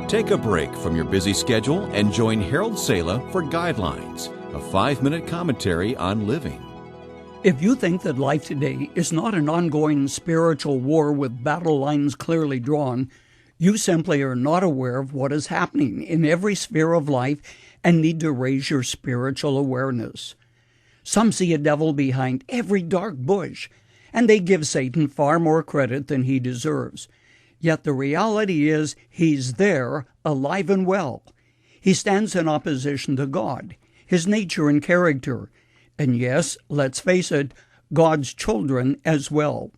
Take a break from your busy schedule and join Harold Sala for Guidelines, a 5-minute commentary on living. If you think that life today is not an ongoing spiritual war with battle lines clearly drawn, you simply are not aware of what is happening in every sphere of life and need to raise your spiritual awareness. Some see a devil behind every dark bush, and they give Satan far more credit than he deserves. Yet the reality is he's there, alive and well. He stands in opposition to God, his nature and character, and yes, let's face it, God's children as well.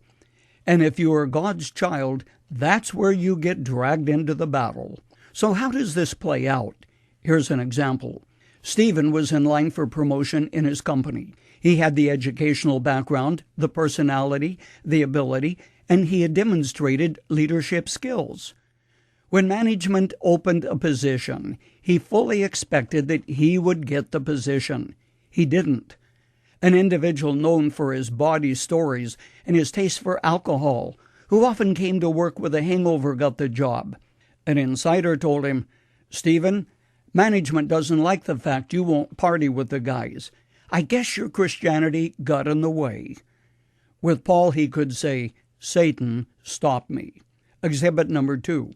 And if you are God's child, that's where you get dragged into the battle. So how does this play out? Here's an example. Stephen was in line for promotion in his company. He had the educational background, the personality, the ability, and he had demonstrated leadership skills. When management opened a position, he fully expected that he would get the position. He didn't. An individual known for his bawdy stories and his taste for alcohol, who often came to work with a hangover, got the job. An insider told him, "Stephen, management doesn't like the fact you won't party with the guys. I guess your Christianity got in the way." With Paul, he could say, "Satan, stop me." Exhibit number 2.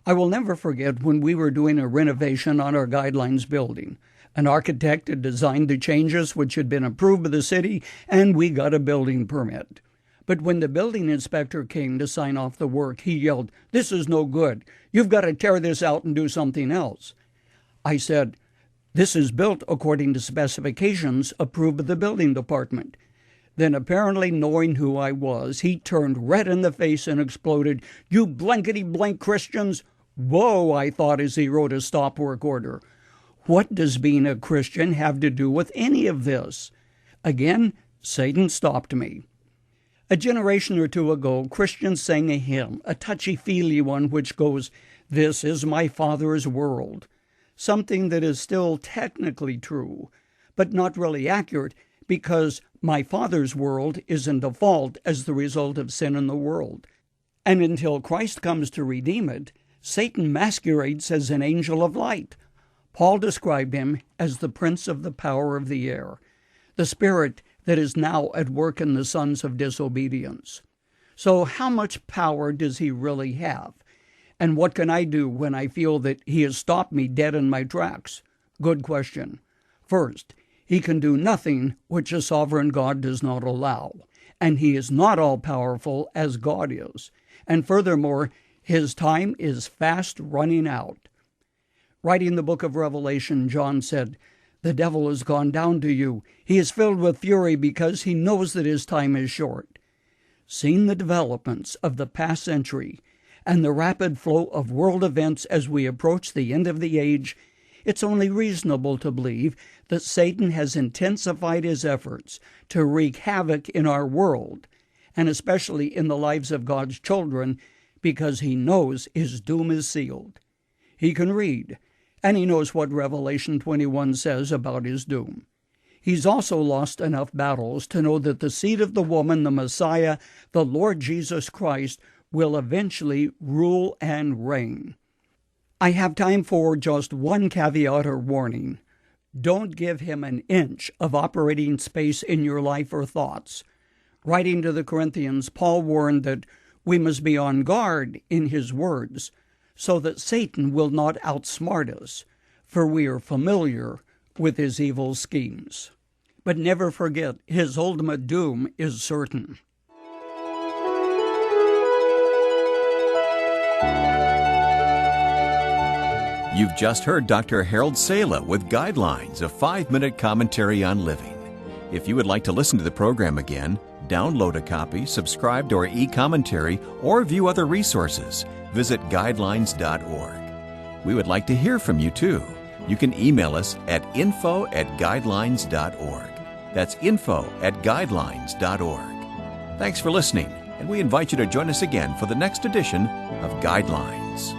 I will never forget when we were doing a renovation on our Guidelines building. An architect had designed the changes which had been approved by the city, and we got a building permit. But when the building inspector came to sign off the work, he yelled, "This is no good. You've got to tear this out and do something else." I said, "This is built according to specifications approved by the building department." Then, apparently knowing who I was, he turned red in the face and exploded, "You blankety-blank Christians!" Whoa, I thought as he wrote a stop work order. What does being a Christian have to do with any of this? Again, Satan stopped me. A generation or two ago, Christians sang a hymn, a touchy-feely one, which goes, "This is my Father's world," something that is still technically true, but not really accurate, because my Father's world is in default as the result of sin in the world. And until Christ comes to redeem it, Satan masquerades as an angel of light. Paul described him as the prince of the power of the air, the spirit that is now at work in the sons of disobedience. So how much power does he really have? And what can I do when I feel that he has stopped me dead in my tracks? Good question. First, he can do nothing which a sovereign God does not allow, and he is not all-powerful as God is. And furthermore, his time is fast running out. Writing the book of Revelation, John said, "The devil has gone down to you. He is filled with fury because he knows that his time is short." Seeing the developments of the past century and the rapid flow of world events as we approach the end of the age, it's only reasonable to believe that Satan has intensified his efforts to wreak havoc in our world, and especially in the lives of God's children, because he knows his doom is sealed. He can read, and he knows what Revelation 21 says about his doom. He's also lost enough battles to know that the seed of the woman, the Messiah, the Lord Jesus Christ, will eventually rule and reign. I have time for just one caveat or warning. Don't give him an inch of operating space in your life or thoughts. Writing to the Corinthians, Paul warned that we must be on guard in his words, so that Satan will not outsmart us, for we are familiar with his evil schemes. But never forget, his ultimate doom is certain. You've just heard Dr. Harold Sala with Guidelines, a 5-minute commentary on living. If you would like to listen to the program again, download a copy, subscribe to our e-commentary, or view other resources, visit guidelines.org. We would like to hear from you too. You can email us at info@guidelines.org. That's info@guidelines.org. Thanks for listening, and we invite you to join us again for the next edition of Guidelines.